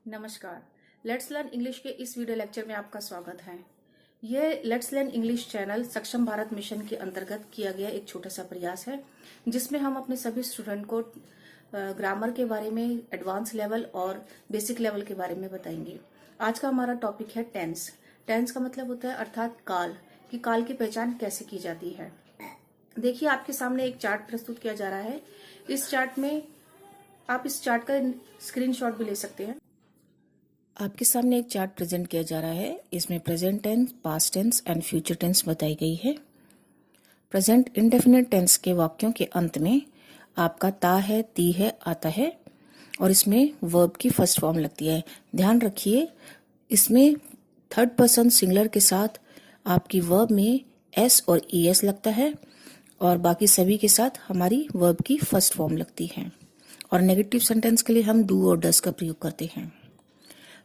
नमस्कार। Let's learn English के इस वीडियो लेक्चर में आपका स्वागत है। यह लेट्स लर्न इंग्लिश चैनल सक्षम भारत मिशन के अंतर्गत किया गया एक छोटा सा प्रयास है, जिसमें हम अपने सभी स्टूडेंट को ग्रामर के बारे में, एडवांस लेवल और बेसिक लेवल के बारे में बताएंगे। आज का हमारा टॉपिक है टेंस। टेंस का मतलब होता है अर्थात काल, कि काल की पहचान कैसे की जाती है। देखिए, आपके सामने एक चार्ट प्रस्तुत किया जा रहा है। इस चार्ट में आप इस चार्ट का स्क्रीनशॉट भी ले सकते हैं। आपके सामने एक चार्ट प्रेजेंट किया जा रहा है। इसमें present tense, past tense and future tense बताई गई है। प्रेजेंट इंडेफिनिट टेंस के वाक्यों के अंत में आपका ता है, ती है, आता है और इसमें वर्ब की फर्स्ट फॉर्म लगती है। ध्यान रखिए, इसमें थर्ड पर्सन सिंगुलर के साथ आपकी वर्ब में एस और ईएस लगता है और बाकी सभी के साथ हमारी वर्ब की फर्स्ट फॉर्म लगती है। और नेगेटिव सेंटेंस के लिए हम डू और डज का प्रयोग करते हैं।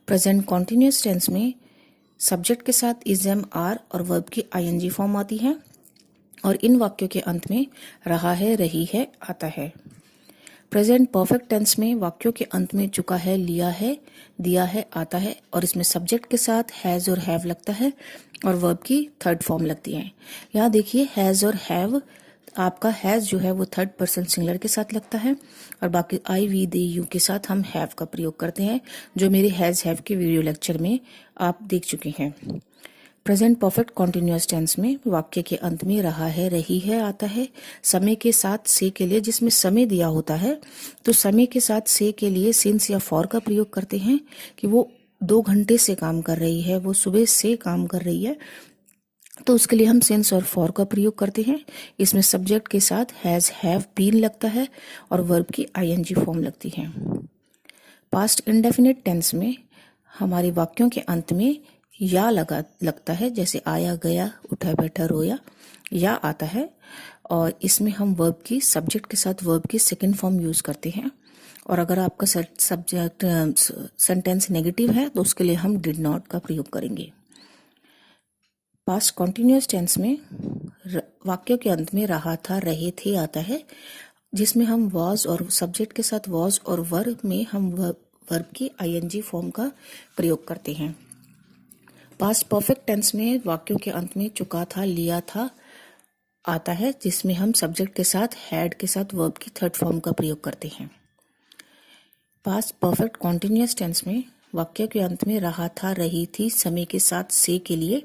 प्रेजेंट कॉन्टिन्यूअस टेंस में सब्जेक्ट के साथ इज, एम, आर और वर्ब की आईएनजी फॉर्म आती है और इन वाक्यों के अंत में रहा है, रही है, आता है। प्रेजेंट परफेक्ट टेंस में वाक्यों के अंत में चुका है, लिया है, दिया है, आता है और इसमें सब्जेक्ट के साथ हैज और हैव लगता है और वर्ब की थर्ड फॉर्म लगती है। यहाँ देखिए, हैज और हैव, आपका हैज जो है वो थर्ड पर्सन सिंगुलर के साथ लगता है और बाकी आई, वी, दे, यू के साथ हम हैव का प्रयोग करते हैं, जो मेरे हैज, हैव के वीडियो लेक्चर में आप देख चुके हैं। प्रेजेंट परफेक्ट कॉन्टिन्यूअस टेंस में वाक्य के अंत में रहा है, रही है, आता है। समय के साथ से के लिए, जिसमें समय दिया होता है तो समय के साथ से के लिए सिंस या फॉर का प्रयोग करते हैं कि वो 2 घंटे से काम कर रही है, वो सुबह से काम कर रही है, तो उसके लिए हम सिंस और फॉर का प्रयोग करते हैं। इसमें सब्जेक्ट के साथ हैज, हैव, बीन लगता है और वर्ब की आईएनजी फॉर्म लगती है। पास्ट इंडेफिनिट टेंस में हमारे वाक्यों के अंत में या लगता है, जैसे आया, गया, उठा, बैठा, रोया, या आता है और इसमें हम वर्ब की सब्जेक्ट के साथ वर्ब की सेकंड फॉर्म यूज करते हैं। और अगर आपका सब्जेक्ट सेंटेंस नेगेटिव है तो उसके लिए हम डिड नॉट का प्रयोग करेंगे। पास्ट कॉन्टिन्यूअस टेंस में वाक्यों के अंत में रहा था, रहे थे, आता है, जिसमें हम वॉज और सब्जेक्ट के साथ वॉज और वर्ब में हम वर्ब की आईएनजी फॉर्म का प्रयोग करते हैं। पास्ट परफेक्ट टेंस में वाक्यों के अंत में चुका था, लिया था, आता है, जिसमें हम सब्जेक्ट के साथ हैड के साथ वर्ब की थर्ड फॉर्म का प्रयोग करते हैं। पास्ट परफेक्ट कॉन्टिन्यूअस टेंस में वाक्य के अंत में रहा था, रही थी, समय के साथ से के लिए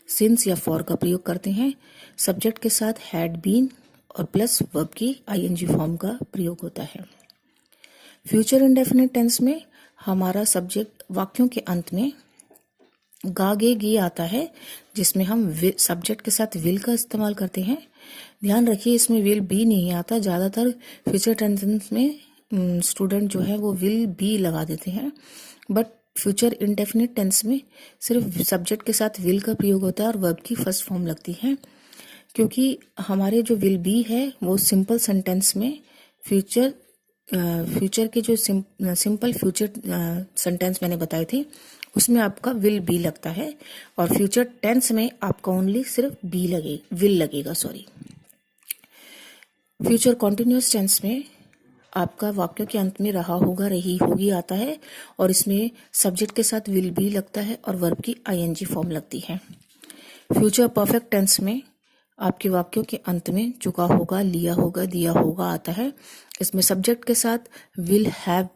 सिंस या फॉर का प्रयोग करते हैं। सब्जेक्ट के साथ हैड, बीन और प्लस वर्ब की आईएनजी फॉर्म का प्रयोग होता है। फ्यूचर इंडेफिनिट टेंस में हमारा सब्जेक्ट वाक्यों के अंत में गा, गे, गी आता है, जिसमें हम सब्जेक्ट के साथ विल का इस्तेमाल करते हैं। ध्यान रखिए, इसमें विल बी नहीं आता। ज्यादातर फ्यूचर टेंस में स्टूडेंट जो है वो विल बी लगा देते हैं, बट फ्यूचर इंडेफिनिट टेंस में सिर्फ सब्जेक्ट के साथ विल का प्रयोग होता है और वर्ब की फर्स्ट फॉर्म लगती है, क्योंकि हमारे जो विल बी है वो सिंपल सेंटेंस में फ्यूचर के जो सिंपल फ्यूचर सेंटेंस मैंने बताए थे उसमें आपका विल बी लगता है और फ्यूचर टेंस में आपका ओनली सिर्फ विल लगेगा। फ्यूचर कॉन्टिन्यूअस टेंस में आपका वाक्य के अंत में रहा होगा, रही होगी आता है और इसमें सब्जेक्ट के साथ विल बी लगता है और वर्ब की आईएनजी फॉर्म लगती है। फ्यूचर परफेक्ट टेंस में आपके वाक्यों के अंत में चुका होगा, लिया होगा, दिया होगा आता है। इसमें सब्जेक्ट के साथ विल हैव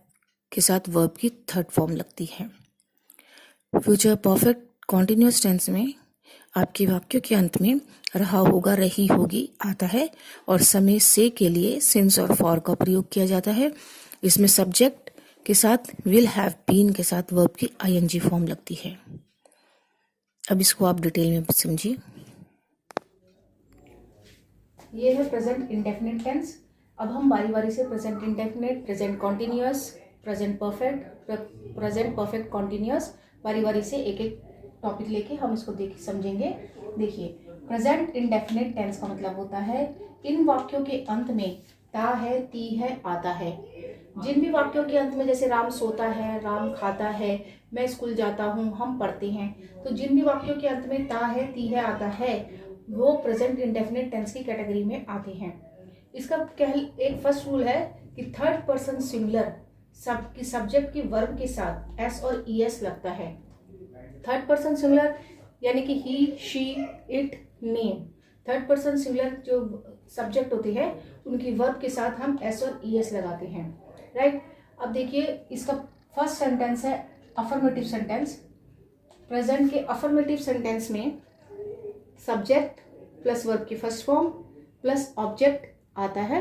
के साथ वर्ब की थर्ड फॉर्म लगती है। फ्यूचर परफेक्ट कॉन्टिन्यूअस टेंस में आपके वाक्यों के अंत में रहा होगा, रही होगी आता है और समय से के लिए सिंस और फॉर का प्रयोग किया जाता है। इसमें सब्जेक्ट के साथ विल हैव बीन के साथ वर्ब की आईएनजी फॉर्म लगती है। अब इसको आप डिटेल में समझिए। ये है प्रेजेंट इंडेफिनिट टेंस। अब हम बारी बारी से present indefinite, present continuous, present perfect continuous बारी बारी से एक एक टॉपिक लेके हम इसको समझेंगे। देखिए, प्रेजेंट इंडेफिनिट टेंस का मतलब होता है इन वाक्यों के अंत में ता है, ती है, आता है। जिन भी वाक्यों के अंत में, जैसे राम सोता है, राम खाता है, मैं स्कूल जाता हूँ, हम पढ़ते हैं, तो जिन भी वाक्यों के अंत में ता है, ती है, आता है, वो प्रेजेंट इंडेफिनिट टेंस की कैटेगरी में आते हैं। इसका एक फर्स्ट रूल है कि थर्ड पर्सन सिंगुलर सब्जेक्ट की वर्ब के साथ एस और ईएस लगता है। थर्ड पर्सन सिंगुलर यानी कि he, she, it, name. Third person singular जो सब्जेक्ट होते हैं उनकी वर्ब के साथ हम एस और ईएस लगाते हैं, राइट। अब देखिए इसका फर्स्ट सेंटेंस है अफर्मेटिव सेंटेंस। प्रेजेंट के अफर्मेटिव सेंटेंस में सब्जेक्ट प्लस वर्ब की फर्स्ट फॉर्म प्लस ऑब्जेक्ट आता है।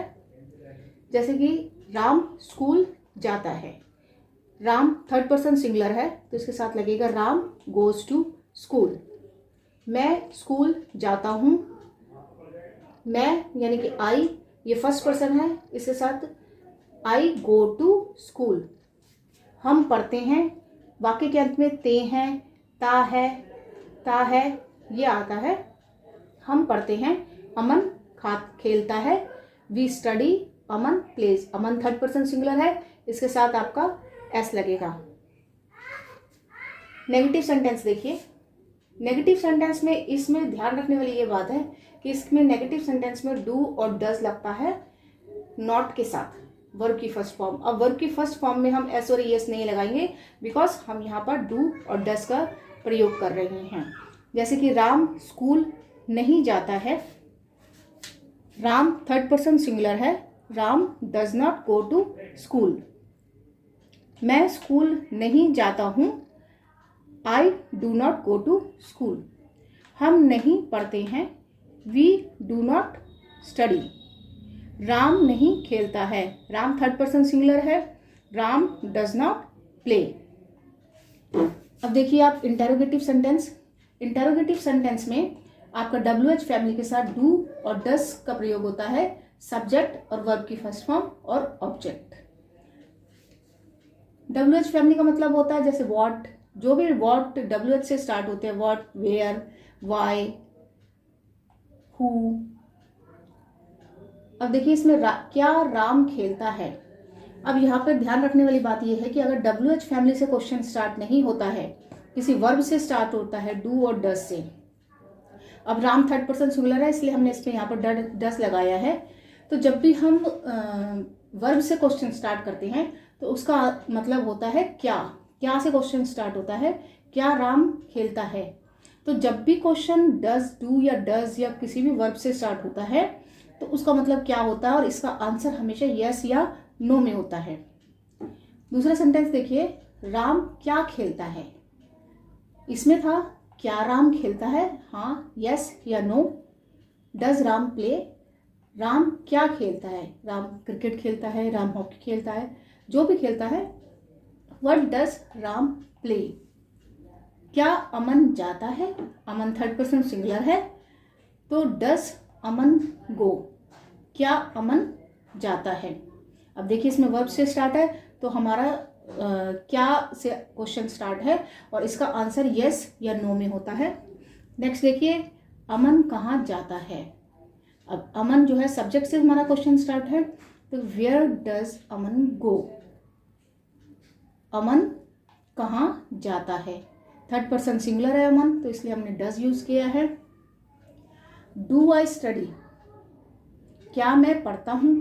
जैसे कि राम स्कूल जाता है। राम थर्ड पर्सन सिंगुलर है तो इसके साथ लगेगा राम गोज टू स्कूल। मैं स्कूल जाता हूँ। मैं यानी कि आई ये फर्स्ट पर्सन है, इसके साथ आई गो टू स्कूल। हम पढ़ते हैं, वाक्य के अंत में ते हैं, ता है ये आता है। हम पढ़ते हैं, अमन खेलता है। We study, Aman plays. Aman third person singular है, इसके साथ आपका एस लगेगा। नेगेटिव सेंटेंस देखिए। नेगेटिव सेंटेंस में इसमें ध्यान रखने वाली ये बात है कि इसमें नेगेटिव सेंटेंस में डू और डज लगता है नॉट के साथ, वर्ब की फर्स्ट फॉर्म। अब वर्ब की फर्स्ट फॉर्म में हम एस और ईएस नहीं लगाएंगे बिकॉज हम यहाँ पर डू और डज का प्रयोग कर रहे हैं। जैसे कि राम स्कूल नहीं जाता है। राम थर्ड पर्सन सिंगुलर है। Ram does not go to school. मैं स्कूल नहीं जाता हूँ। I do not go to school. हम नहीं पढ़ते हैं। We do not study. Ram नहीं खेलता है। राम थर्ड पर्सन सिंगुलर है। Ram does not play. अब देखिए आप इंटेरोगेटिव सेंटेंस। इंटेरोगेटिव सेंटेंस में आपका WH फैमिली के साथ डू और डस का प्रयोग होता है, सब्जेक्ट और वर्ब की फर्स्ट फॉर्म और ऑब्जेक्ट। WH फैमिली का मतलब होता है जैसे व्हाट, जो भी व्हाट WH से स्टार्ट होते हैं, व्हाट, वेयर, वाई, हु। अब देखिए इसमें क्या राम खेलता है। अब यहाँ पर ध्यान रखने वाली बात यह है कि अगर WH फैमिली से क्वेश्चन स्टार्ट नहीं होता है, किसी वर्ब से स्टार्ट होता है, डू और डस से। अब राम थर्ड पर्सन सिंगुलर है इसलिए हमने इसमें यहाँ पर डस लगाया है। तो जब भी हम वर्ब से क्वेश्चन स्टार्ट करते हैं तो उसका मतलब होता है क्या से क्वेश्चन स्टार्ट होता है, क्या राम खेलता है। तो जब भी क्वेश्चन डज, डू या डज या किसी भी वर्ब से स्टार्ट होता है तो उसका मतलब क्या होता है और इसका आंसर हमेशा यस या नो में होता है। दूसरा सेंटेंस देखिए, राम क्या खेलता है। इसमें था क्या राम खेलता है, हाँ यस या no. Does Ram play, Ram क्या खेलता है, राम क्रिकेट खेलता है, राम हॉकी खेलता है, जो भी खेलता है। What does Ram play. क्या अमन जाता है, अमन थर्ड पर्सन सिंगुलर है तो डज अमन गो, क्या अमन जाता है। अब देखिए इसमें वर्ब से स्टार्ट है तो हमारा क्या से क्वेश्चन स्टार्ट है और इसका आंसर यस या नो में होता है। नेक्स्ट देखिए, अमन कहाँ जाता है। अब अमन जो है सब्जेक्ट से हमारा क्वेश्चन स्टार्ट है तो वेयर डज अमन गो। अमन कहाँ जाता है, थर्ड पर्सन सिंगुलर है अमन तो इसलिए हमने डज यूज किया है। डू आई स्टडी, क्या मैं पढ़ता हूँ।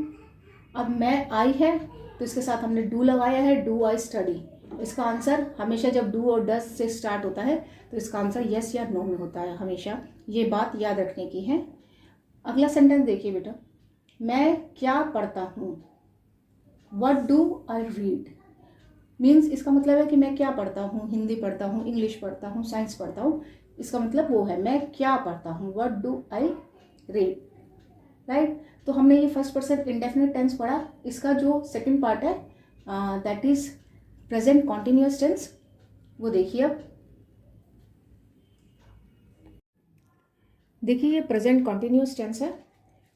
अब मैं आई है तो इसके साथ हमने डू लगाया है, डू आई स्टडी। इसका आंसर हमेशा जब डू और डज से स्टार्ट होता है तो इसका आंसर यस या नो में होता है, हमेशा ये बात याद रखने की है। अगला सेंटेंस देखिए बेटा, मैं क्या पढ़ता हूँ। What do I read means इसका मतलब है कि मैं क्या पढ़ता हूँ, हिंदी पढ़ता हूँ, इंग्लिश पढ़ता हूँ, साइंस पढ़ता हूँ। इसका मतलब वो है मैं क्या पढ़ता हूँ, what do I read, right. तो हमने ये फर्स्ट पर्सन इंडेफिनिट टेंस पढ़ा। इसका जो सेकंड पार्ट है that is present continuous tense, वो देखिए। अब देखिए ये प्रेजेंट कॉन्टिन्यूअस टेंस है,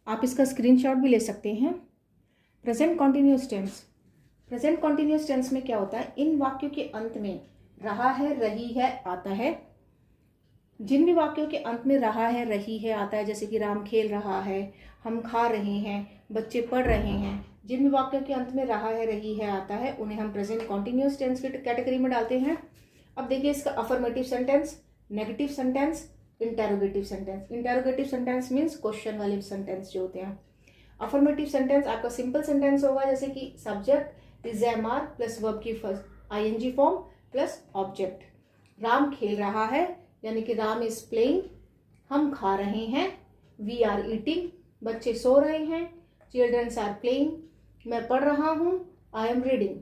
आप इसका स्क्रीनशॉट भी ले सकते हैं। Present continuous tense, present continuous tense में क्या होता है, इन वाक्यों के अंत में रहा है, रही है, आता है। जिन भी वाक्यों के अंत में रहा है, रही है आता है, जैसे कि राम खेल रहा है, हम खा रहे हैं, बच्चे पढ़ रहे हैं, जिन भी वाक्यों के अंत में रहा है, रही है आता है उन्हें हम प्रेजेंट कॉन्टिन्यूअस टेंस की कैटेगरी में डालते हैं। अब देखिए इसका affirmative sentence, negative sentence, interrogative sentence. Interrogative sentence means question वाले सेंटेंस जो होते हैं। अफर्मेटिव सेंटेंस आपका सिंपल सेंटेंस होगा जैसे कि subject is am are plus verb की first ING form plus object. Ram खेल रहा है यानी कि राम इज प्लेइंग। हम खा रहे हैं, वी आर ईटिंग। बच्चे सो रहे हैं, चिल्ड्रंस आर प्लेइंग। मैं पढ़ रहा हूँ, आई एम रीडिंग।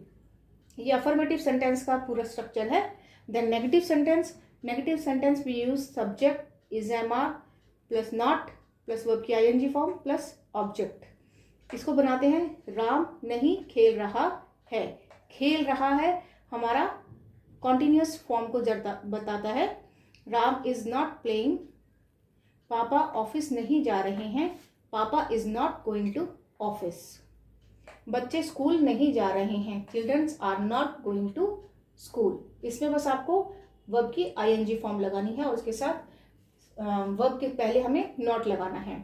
ये अफर्मेटिव सेंटेंस का पूरा स्ट्रक्चर है। Then negative sentence, negative sentence we use subject is am are plus not plus verb की आईएनजी फॉर्म प्लस ऑब्जेक्ट। इसको बनाते हैं, राम नहीं खेल रहा है। खेल रहा है हमारा कॉन्टिन्यूस फॉर्म को बताता है। Ram is not playing. पापा ऑफिस नहीं जा रहे हैं, पापा is not going to office. बच्चे स्कूल नहीं जा रहे हैं, childrens are not going to school. इसमें बस आपको वर्ब की आईएनजी फॉर्म लगानी है और उसके साथ वर्ब के पहले हमें नॉट लगाना है।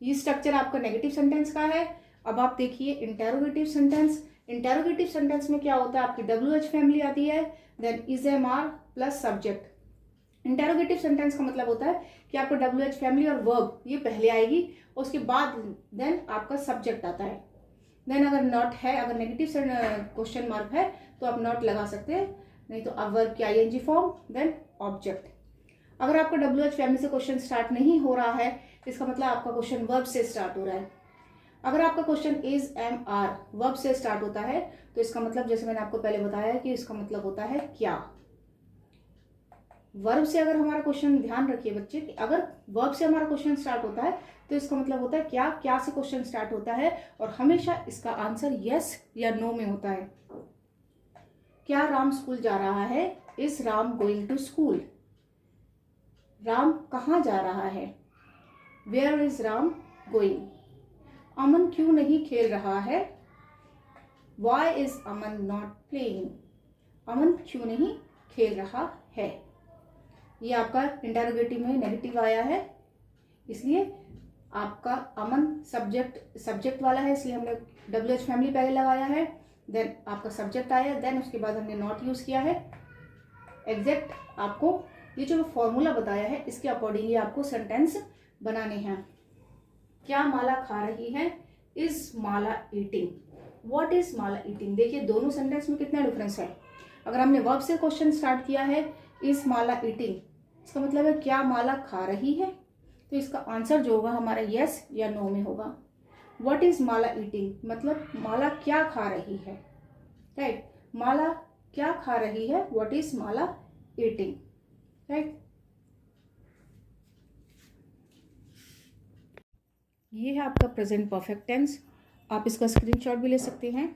ये स्ट्रक्चर आपका नेगेटिव सेंटेंस का है। अब आप देखिए इंटेरोगेटिव सेंटेंस। इंटेरोगेटिव सेंटेंस में क्या होता है, आपकी WH फैमिली आती है, then is am are plus subject. Interrogative sentence का मतलब होता है कि आपको WH फैमिली और वर्ब ये पहले आएगी, उसके बाद देन आपका सब्जेक्ट आता है। देन अगर नॉट है, अगर नेगेटिव क्वेश्चन मार्क है तो आप नॉट लगा सकते हैं, नहीं तो आप वर्ब की आईएनजी फॉर्म देन ऑब्जेक्ट। अगर आपका WH फैमिली से क्वेश्चन स्टार्ट नहीं हो रहा है, इसका मतलब आपका क्वेश्चन वर्ब से स्टार्ट हो रहा है। अगर आपका question is am are verb से स्टार्ट होता है तो इसका मतलब, जैसे मैंने आपको पहले बताया है कि इसका मतलब होता है क्या। वर्ब से अगर हमारा क्वेश्चन, ध्यान रखिए बच्चे कि अगर वर्ब से हमारा क्वेश्चन स्टार्ट होता है तो इसका मतलब होता है क्या। क्या से क्वेश्चन स्टार्ट होता है और हमेशा इसका आंसर यस या नो में होता है। क्या राम स्कूल जा रहा है, is Ram going to school. Ram कहाँ जा रहा है, where is Ram going. Aman क्यों नहीं खेल रहा है, why is Aman not playing. Aman क्यों नहीं खेल रहा है। ये आपका इंटरोगेटिव में नेगेटिव आया है, इसलिए आपका अमन सब्जेक्ट वाला है, इसलिए हमने WH फैमिली पहले लगाया है। देन आपका सब्जेक्ट आया, देन उसके बाद हमने नॉट यूज किया है। एग्जैक्ट आपको ये जो फॉर्मूला बताया है इसके अकॉर्डिंगली आपको सेंटेंस बनाने हैं। क्या माला खा रही है, is Mala eating. What is Mala eating. देखिए दोनों सेंटेंस में कितना डिफरेंस है। अगर हमने वर्ब से क्वेश्चन स्टार्ट किया है इज माला ईटिंग, इसका मतलब है क्या माला खा रही है, तो इसका आंसर जो होगा हमारा यस या नो में होगा। व्हाट इज माला ईटिंग मतलब माला क्या खा रही है, राइट। माला क्या खा रही है, what is Mala eating, right. ये है आपका प्रेजेंट परफेक्ट टेंस। आप इसका स्क्रीनशॉट भी ले सकते हैं।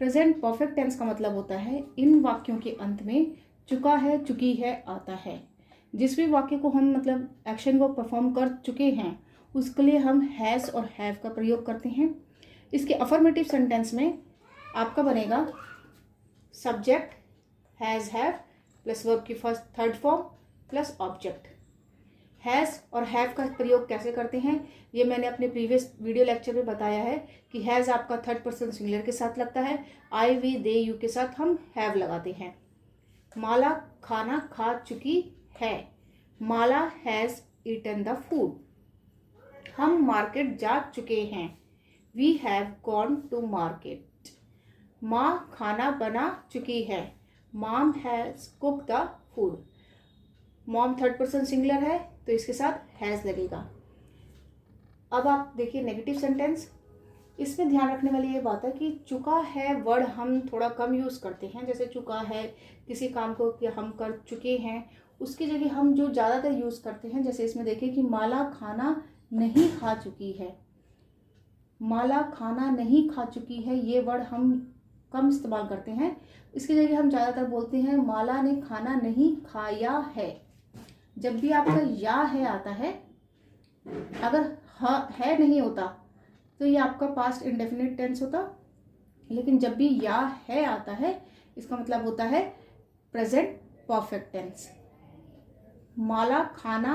प्रेजेंट परफेक्ट टेंस का मतलब होता है इन वाक्यों के अंत में चुका है, चुकी है आता है। जिस भी वाक्य को हम मतलब एक्शन को परफॉर्म कर चुके हैं उसके लिए हम हैज़ और हैव का प्रयोग करते हैं। इसके अफर्मेटिव सेंटेंस में आपका बनेगा subject has have plus verb की first third form plus object. Has और हैव का प्रयोग कैसे करते हैं ये मैंने अपने प्रीवियस वीडियो लेक्चर में बताया है कि हैज़ आपका थर्ड पर्सन सिंगुलर के साथ लगता है, आई वी दे यू के साथ हम हैव लगाते हैं। माला खाना खा चुकी है, Mala has eaten the food. हम मार्केट जा चुके हैं, we have gone to market. माँ खाना बना चुकी है, mom has cook the food. Mom third person singular है तो इसके साथ हैज़ लगेगा। अब आप देखिए नेगेटिव सेंटेंस। इसमें ध्यान रखने वाली ये बात है कि चुका है वर्ड हम थोड़ा कम यूज़ करते हैं। जैसे चुका है किसी काम को कि हम कर चुके हैं, उसकी जगह हम जो ज़्यादातर यूज़ करते हैं, जैसे इसमें देखिए कि माला खाना नहीं खा चुकी है। माला खाना नहीं खा चुकी है ये वर्ड हम कम इस्तेमाल करते हैं। इसकी जगह हम ज़्यादातर बोलते हैं माला ने खाना नहीं खाया है। जब भी आपका या है आता है, अगर है नहीं होता तो ये आपका पास्ट इंडेफिनिट टेंस होता, लेकिन जब भी या है आता है इसका मतलब होता है प्रेजेंट परफेक्ट टेंस। माला खाना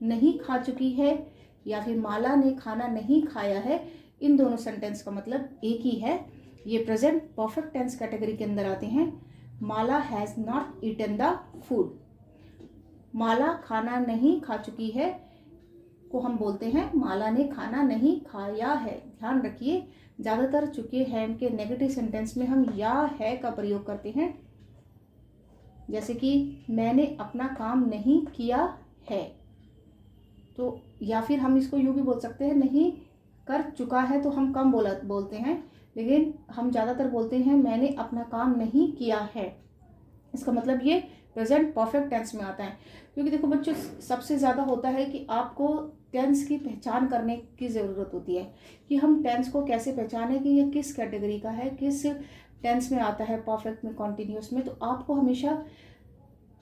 नहीं खा चुकी है या फिर माला ने खाना नहीं खाया है, इन दोनों सेंटेंस का मतलब एक ही है। ये प्रेजेंट परफेक्ट टेंस कैटेगरी के अंदर आते हैं। Mala has not eaten the food. Mala खाना नहीं खा चुकी है को हम बोलते हैं माला ने खाना नहीं खाया है। ध्यान रखिए ज़्यादातर चुके हैं के नेगेटिव सेंटेंस में हम या है का प्रयोग करते हैं। जैसे कि मैंने अपना काम नहीं किया है, तो या फिर हम इसको यूँ भी बोल सकते हैं नहीं कर चुका है, तो हम कम बोलते हैं, लेकिन हम ज़्यादातर बोलते हैं मैंने अपना काम नहीं किया है। इसका मतलब ये प्रेजेंट परफेक्ट टेंस में आता है। क्योंकि देखो बच्चों, सबसे ज़्यादा होता है कि आपको टेंस की पहचान करने की ज़रूरत होती है कि हम टेंस को कैसे पहचानें कि ये किस कैटेगरी का है, किस टेंस में आता है, परफेक्ट में, कॉन्टिन्यूस में। तो आपको हमेशा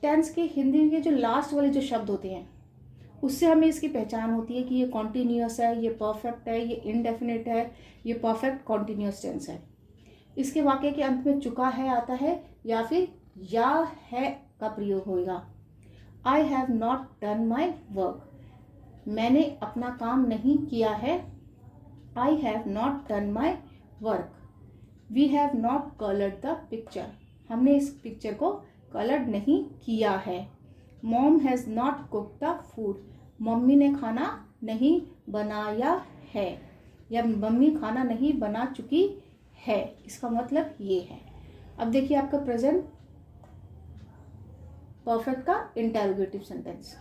टेंस के हिंदी के जो लास्ट वाले जो शब्द होते हैं उससे हमें इसकी पहचान होती है कि ये कॉन्टिन्यूस है, ये परफेक्ट है, ये इनडेफिनिट है, ये परफेक्ट कॉन्टिन्यूस टेंस है। इसके वाक्य के अंत में चुका है आता है या फिर या है का प्रयोग होगा। I have not done my work, मैंने अपना काम नहीं किया है। I have not done my work. We have not coloured the picture, हमने इस पिक्चर को कलर्ड नहीं किया है। Mom has not cooked the food, मम्मी ने खाना नहीं बनाया है, या मम्मी खाना नहीं बना चुकी है। इसका मतलब ये है। अब देखिए आपका प्रेजेंट परफेक्ट का इंटेरोगेटिव सेंटेंस।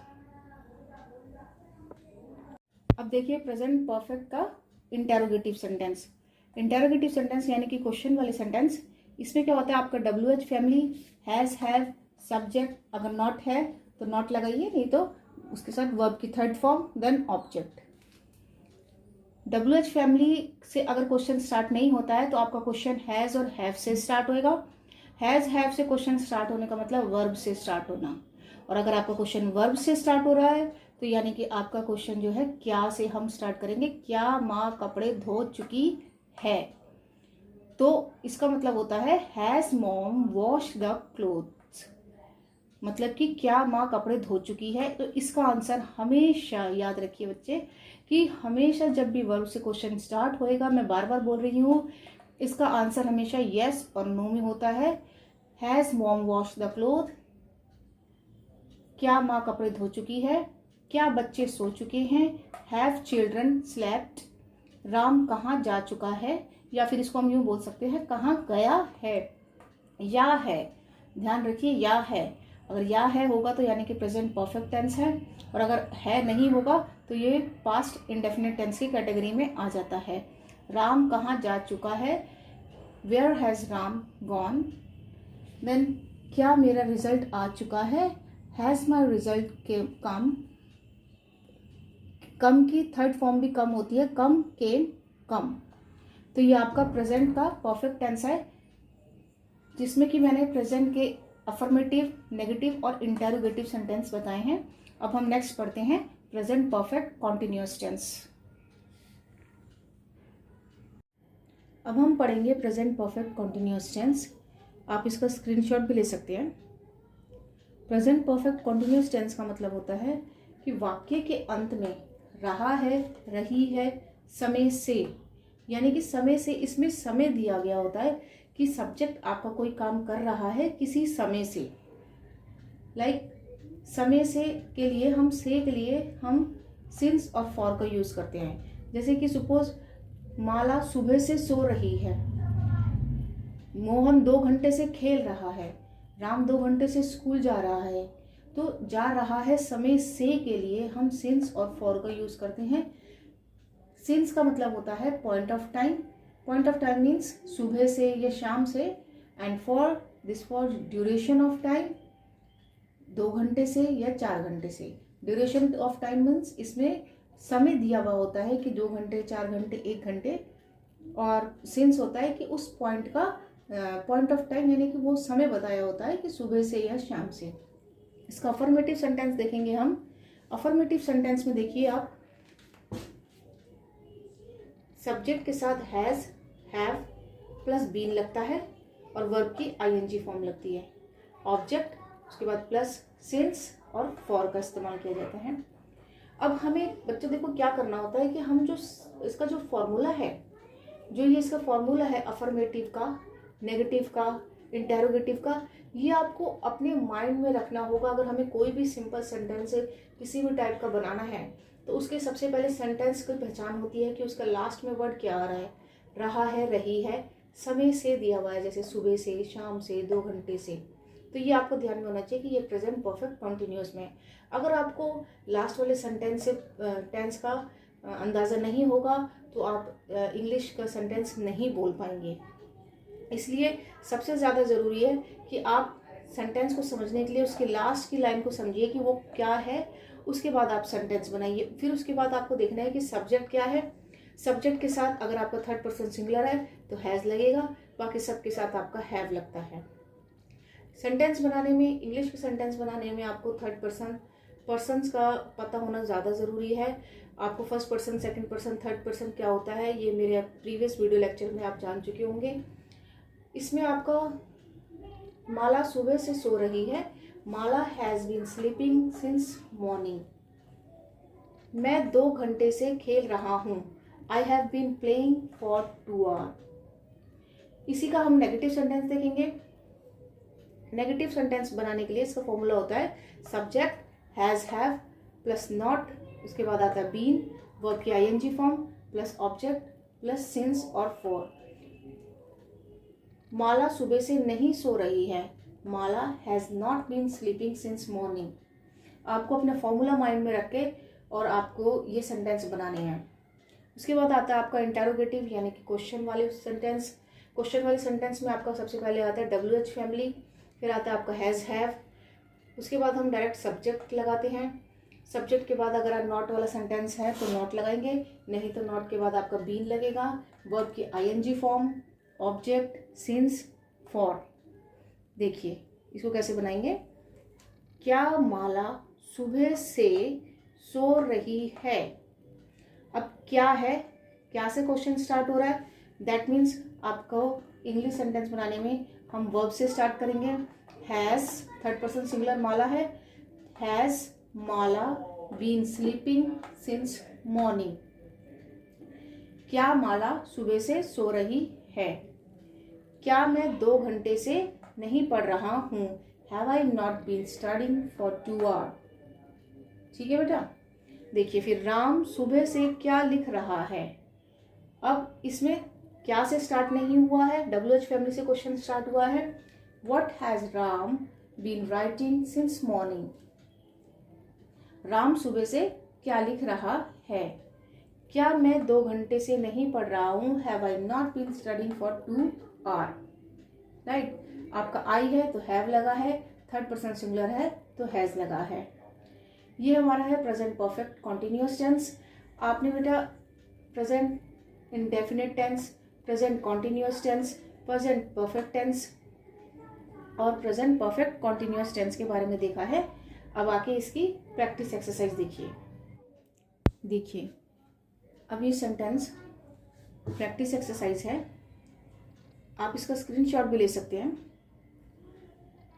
अब देखिए प्रेजेंट परफेक्ट का इंटेरोगेटिव सेंटेंस। इंटेरोगेटिव सेंटेंस यानी कि क्वेश्चन वाले सेंटेंस। इसमें क्या होता है, आपका WH family, has, have, subject, अगर नॉट है तो नॉट लगाइए, नहीं तो उसके साथ वर्ब की third form, then object. WH family से अगर क्वेश्चन स्टार्ट नहीं होता है तो आपका क्वेश्चन हैज और हैव से स्टार्ट होएगा। हैज, हैव से क्वेश्चन स्टार्ट होने का मतलब वर्ब से स्टार्ट होना। और अगर आपका क्वेश्चन वर्ब से स्टार्ट हो रहा है तो यानी कि आपका क्वेश्चन जो है क्या से हम स्टार्ट करेंगे, क्या माँ कपड़े धो चुकी है। तो इसका मतलब होता है has mom wash the clothes, मतलब कि क्या माँ कपड़े धो चुकी है। तो इसका आंसर हमेशा याद रखिए बच्चे कि हमेशा जब भी वर्ब से क्वेश्चन स्टार्ट होएगा, मैं बार बार बोल रही हूँ, इसका आंसर हमेशा यस और नो में होता है। Has mom wash the cloth, क्या माँ कपड़े धो चुकी है, क्या बच्चे सो चुके हैं, हैव चिल्ड्रन स्लेप्ट, राम कहाँ जा चुका है, या फिर इसको हम यूं बोल सकते हैं कहाँ गया है। या है, ध्यान रखिए या है, अगर या है होगा तो यानी कि प्रेजेंट परफेक्ट टेंस है, और अगर है नहीं होगा तो ये पास्ट इंडेफिनिट टेंस की कैटेगरी में आ जाता है। राम कहाँ जा चुका है, where has Ram gone. Then क्या मेरा रिजल्ट आ चुका है, हैज माई रिजल्ट के कम की थर्ड फॉर्म भी कम होती है, कम केम कम। तो ये आपका प्रेजेंट का परफेक्ट टेंस है, जिसमें कि मैंने प्रेजेंट के अफर्मेटिव, नेगेटिव और इंटेरोगेटिव सेंटेंस बताए हैं। अब हम नेक्स्ट पढ़ते हैं प्रेजेंट परफेक्ट कॉन्टिन्यूअस टेंस। अब हम पढ़ेंगे प्रेजेंट परफेक्ट कॉन्टिन्यूअस टेंस। आप इसका स्क्रीनशॉट भी ले सकते हैं। प्रेजेंट परफेक्ट कॉन्टिन्यूअस टेंस का मतलब होता है कि वाक्य के अंत में रहा है, रही है, समय से, यानी कि समय से, इसमें समय दिया गया होता है कि सब्जेक्ट आपका कोई काम कर रहा है किसी समय से। लाइक समय से के लिए हम सिंस और फॉर का यूज करते हैं। जैसे कि सपोज माला सुबह से सो रही है, मोहन 2 घंटे से खेल रहा है, राम 2 घंटे से स्कूल जा रहा है। तो जा रहा है समय से के लिए हम सिंस और फॉर का यूज करते हैं। सिंस का मतलब होता है point of time. Point of time means सुबह से या शाम से, and for duration of time, 2 घंटे से या 4 घंटे से। ड्यूरेशन ऑफ टाइम मीन्स इसमें समय दिया हुआ होता है कि 2 घंटे, 4 घंटे, 1 घंटे। और सिंस होता है कि उस पॉइंट का पॉइंट ऑफ टाइम, यानी कि वो समय बताया होता है कि सुबह से या शाम से। इसका अफर्मेटिव सेंटेंस देखेंगे हम। अफर्मेटिव सेंटेंस में देखिए आप, सब्जेक्ट के साथ हैज, हैव प्लस बीन लगता है और वर्ब की आईएनजी फॉर्म लगती है। ऑब्जेक्ट, उसके बाद प्लस सिंस और फॉर का इस्तेमाल किया जाता है। अब हमें बच्चों देखो क्या करना होता है कि हम जो इसका जो फॉर्मूला है, जो ये इसका फॉर्मूला है अफर्मेटिव का, नेगेटिव का, इंटेरोगेटिव का, ये आपको अपने माइंड में रखना होगा। अगर हमें कोई भी सिंपल सेंटेंस किसी भी टाइप का बनाना है तो उसके सबसे पहले सेंटेंस की पहचान होती है कि उसका लास्ट में वर्ड क्या आ रहा है। रहा है, रही है, समय से दिया हुआ है, जैसे सुबह से, शाम से, 2 घंटे से। तो ये आपको ध्यान में होना चाहिए कि ये प्रेजेंट परफेक्ट कॉन्टिन्यूस में। अगर आपको लास्ट वाले सेंटेंस से टेंस का अंदाज़ा नहीं होगा तो आप इंग्लिश का सेंटेंस नहीं बोल पाएंगे। इसलिए सबसे ज़्यादा ज़रूरी है कि आप सेंटेंस को समझने के लिए उसके लास्ट की लाइन को समझिए कि वो क्या है, उसके बाद आप सेंटेंस बनाइए। फिर उसके बाद आपको देखना है कि सब्जेक्ट क्या है। सब्जेक्ट के साथ अगर आपका थर्ड पर्सन सिंगुलर है तो हैज़ लगेगा, बाकी सबके साथ आपका हैव लगता है। सेंटेंस बनाने में, इंग्लिश के सेंटेंस बनाने में आपको थर्ड पर्सन्स का पता होना ज़्यादा ज़रूरी है। आपको first person, second person, third person क्या होता है ये मेरे प्रीवियस वीडियो लेक्चर में आप जान चुके होंगे। इसमें आपका माला सुबह से सो रही है, Mala has been sleeping since morning. मैं 2 घंटे से खेल रहा हूँ, I have been playing for 2 hour. इसी का हम नेगेटिव सेंटेंस देखेंगे। नेगेटिव सेंटेंस बनाने के लिए इसका फॉर्मूला होता है subject has, have plus not, उसके बाद आता है बीन, वर्ब की ING form plus object plus since और फॉर। माला सुबह से नहीं सो रही है, Mala has not been sleeping since morning. आपको अपना फॉर्मूला माइंड में रख के और आपको ये सेंटेंस बनाने हैं। उसके बाद आता है आपका इंटेरोगेटिव यानी कि क्वेश्चन वाले सेंटेंस। क्वेश्चन वाले सेंटेंस में आपका सबसे पहले आता है WH फैमिली, फिर आता है आपका हैज़, हैव। उसके बाद हम डायरेक्ट सब्जेक्ट लगाते हैं। सब्जेक्ट के बाद अगर आप नॉट वाला सेंटेंस है तो नॉट लगाएंगे, नहीं तो नॉट के बाद आपका बीन लगेगा, वर्ब की ING form, object, since, for. देखिए इसको कैसे बनाएंगे। क्या माला सुबह से सो रही है। अब क्या है, क्या से क्वेश्चन स्टार्ट हो रहा है, दैट मीन्स आपको इंग्लिश सेंटेंस बनाने में हम वर्ब से स्टार्ट करेंगे। Has, third person singular Mala है, has Mala been sleeping since morning. क्या माला सुबह से सो रही है। क्या मैं 2 घंटे से नहीं पढ़ रहा हूँ, have I not been studying for 2 hour. ठीक है बेटा। देखिए फिर राम सुबह से क्या लिख रहा है। अब इसमें क्या से स्टार्ट नहीं हुआ है, WH फैमिली से क्वेश्चन स्टार्ट हुआ है। What has Ram been writing since morning. Ram सुबह से क्या लिख रहा है। क्या मैं 2 घंटे से नहीं पढ़ रहा हूँ, have I not been studying for 2 hour. Right, आपका आई है तो हैव लगा है, थर्ड पर्सन सिंगुलर है तो हैज लगा है। ये हमारा है प्रेजेंट परफेक्ट कॉन्टिन्यूअस टेंस। आपने बेटा present indefinite tense, present continuous tense, present perfect tense और प्रेजेंट परफेक्ट कॉन्टिन्यूअस टेंस के बारे में देखा है। अब आके इसकी प्रैक्टिस एक्सरसाइज देखिए। देखिए अब ये सेंटेंस प्रैक्टिस एक्सरसाइज है, आप इसका स्क्रीनशॉट भी ले सकते हैं,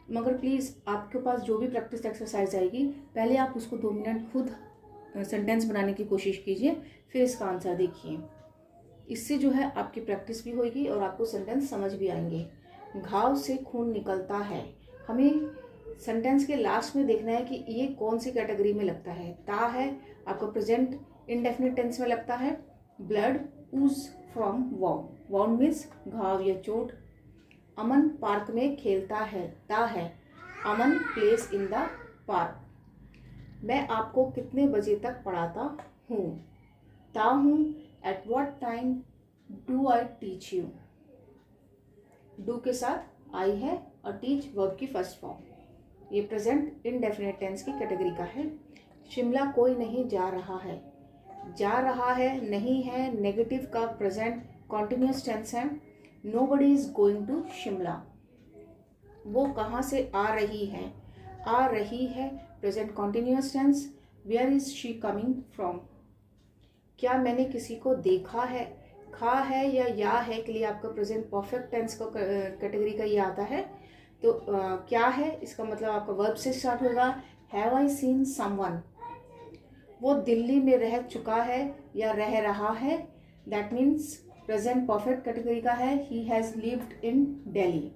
मगर प्लीज़ आपके पास जो भी प्रैक्टिस एक्सरसाइज आएगी पहले आप उसको 2 मिनट खुद सेंटेंस बनाने की कोशिश कीजिए, फिर इसका आंसर देखिए। इससे जो है आपकी प्रैक्टिस भी होगी और आपको सेंटेंस समझ भी आएंगे। घाव से खून निकलता है, हमें सेंटेंस के लास्ट में देखना है कि ये कौन सी कैटेगरी में लगता है। ता है आपका प्रेजेंट इंडेफिनिट टेंस में लगता है। Blood Uz from wound, wound means घाव या चोट। अमन पार्क में खेलता है, ता है अमन प्लेस इन द पार्क। मैं आपको कितने बजे तक पढ़ाता हूँ, ता हूँ at what time do I teach you. Do के साथ आई है और टीच वर्ब की फर्स्ट फॉर्म। ये प्रेजेंट इंडेफिनिट टेंस की कैटेगरी का है। शिमला कोई नहीं जा रहा है, जा रहा है नहीं है, नेगेटिव का प्रेजेंट कॉन्टिन्यूअस टेंस है। Nobody is going to Shimla. वो कहाँ से आ रही है, आ रही है present continuous tense. Where is she coming from. क्या मैंने किसी को देखा है, खा है या है के लिए आपका प्रेजेंट परफेक्ट टेंस का कैटेगरी का ये आता है। तो क्या है इसका मतलब आपका वर्ब से स्टार्ट होगा। Have I seen someone. वो दिल्ली में रह चुका है या रह रहा है, that means present perfect category का है। He has lived in Delhi.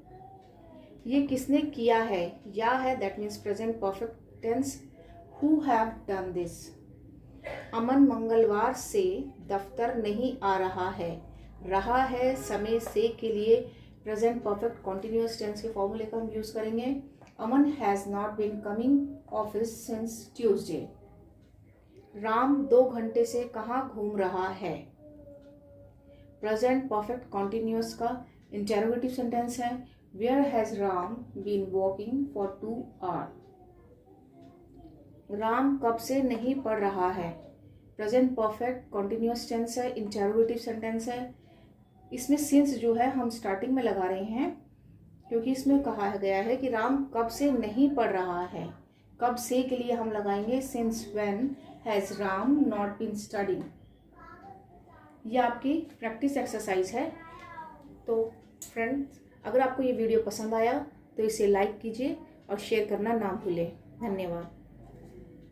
ये किसने किया है, या है, that means present perfect tense. Who have done this. Aman मंगलवार से दफ्तर नहीं आ रहा है, रहा है समय से के लिए प्रेजेंट परफेक्ट कॉन्टिन्यूअस टेंस के फॉर्मूले का हम यूज करेंगे। Aman has not been coming office since Tuesday. Ram 2 घंटे से कहाँ घूम रहा है। प्रेजेंट परफेक्ट कॉन्टिन्यूअस का इंटेरोगेटिव सेंटेंस है, where has Ram been walking for 2 hour. Ram कब से नहीं पढ़ रहा है। प्रेजेंट परफेक्ट कॉन्टिन्यूअस टेंस है, इंटेरोगेटिव सेंटेंस है। इसमें सिंस जो है हम स्टार्टिंग में लगा रहे हैं क्योंकि इसमें कहा गया है कि राम कब से नहीं पढ़ रहा है। कब से के लिए हम लगाएंगे since when has Ram not been studying. ये आपकी प्रैक्टिस एक्सरसाइज है। तो फ्रेंड्स, अगर आपको ये वीडियो पसंद आया तो इसे लाइक कीजिए और शेयर करना ना भूलें। धन्यवाद।